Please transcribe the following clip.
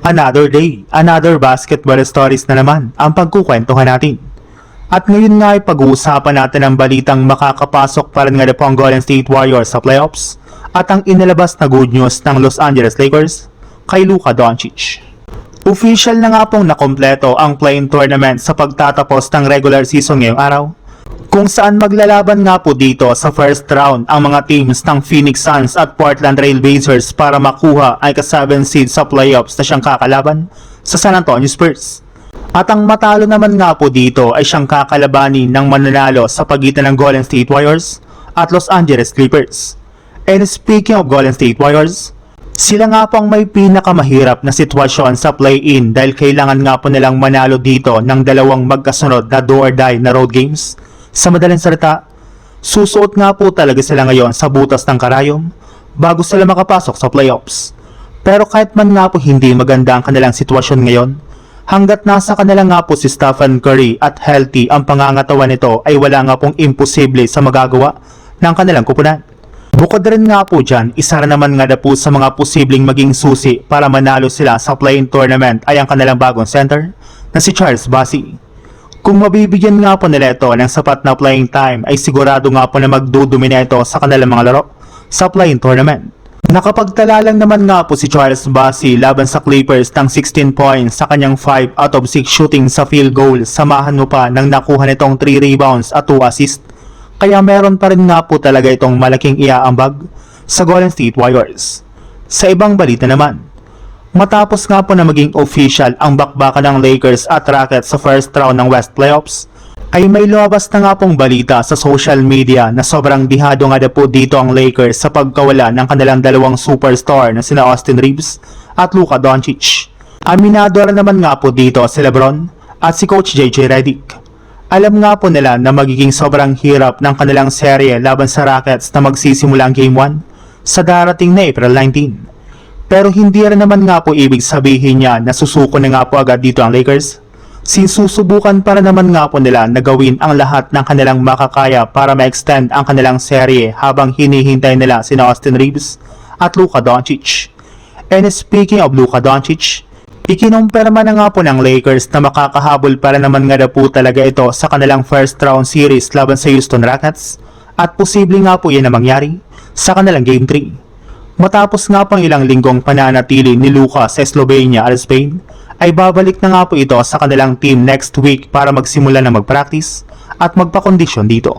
Another day, another basketball stories na naman ang pagkukwentuhan natin. At ngayon nga ay pag-uusapan natin ang balitang makakapasok pa rin nga po ang Golden State Warriors sa playoffs at ang inilabas na good news ng Los Angeles Lakers kay Luka Doncic. Official na nga pong nakompleto ang play-in tournament sa pagtatapos ng regular season ngayong araw, kung saan maglalaban nga po dito sa first round ang mga teams ng Phoenix Suns at Portland Trail Blazers para makuha ay ka-7 seed sa playoffs na siyang kakalaban sa San Antonio Spurs. At ang matalo naman nga po dito ay siyang kakalabanin ng mananalo sa pagitan ng Golden State Warriors at Los Angeles Clippers. And speaking of Golden State Warriors, sila nga po ang may pinakamahirap na sitwasyon sa play-in dahil kailangan nga po nilang manalo dito ng dalawang magkasunod na do or die na road games. Sa madaling salita, susuot nga po talaga sila ngayon sa butas ng karayom bago sila makapasok sa playoffs. Pero kahit man nga po hindi maganda ang kanilang sitwasyon ngayon, hanggat nasa kanila nga po si Stephen Curry at healthy ang pangangatawan nito ay wala nga pong imposible sa magagawa ng kanilang kupunan. Bukod rin nga po dyan, isa rin naman nga na po sa mga posibleng maging susi para manalo sila sa play-in tournament ay ang kanilang bagong center na si Charles Bassey. Kung mabibigyan nga po nila ito ng sapat na playing time ay sigurado nga po na magdudumina ito sa kanilang mga laro sa play-in tournament. Nakapagtala lang naman nga po si Charles Bassey laban sa Clippers ng 16 points sa kanyang 5 out of 6 shooting sa field goal, samahan mo pa ng nakuha nitong 3 rebounds at 2 assists. Kaya meron pa rin nga po talaga itong malaking iaambag sa Golden State Warriors. Sa ibang balita naman, matapos nga po na maging official ang bakbakan ng Lakers at Rockets sa first round ng West Playoffs, ay may lumabas na nga pong balita sa social media na sobrang dihado nga na po dito ang Lakers sa pagkawala ng kanilang dalawang superstar na sina Austin Reeves at Luka Doncic. Aminado rin naman nga po dito si LeBron at si Coach JJ Redick. Alam nga po nila na magiging sobrang hirap ng kanilang serye laban sa Rockets na magsisimula ang Game 1 sa darating na April 19. Pero hindi rin naman nga po ibig sabihin niya na susuko na nga po agad dito ang Lakers. Susubukan para naman nga po nila na gawin ang lahat ng kanilang makakaya para ma-extend ang kanilang serye habang hinihintay nila sina Austin Reeves at Luka Doncic. And speaking of Luka Doncic, ikinumpirma na nga po ng Lakers na makakahabol para naman nga na po talaga ito sa kanilang first round series laban sa Houston Rockets at posible nga po yan na mangyari sa kanilang Game 3. Matapos nga pang ilang linggong pananatili ni Luka sa Slovenia at Spain, ay babalik na nga po ito sa kanilang team next week para magsimula na mag-practice at magpakondisyon dito.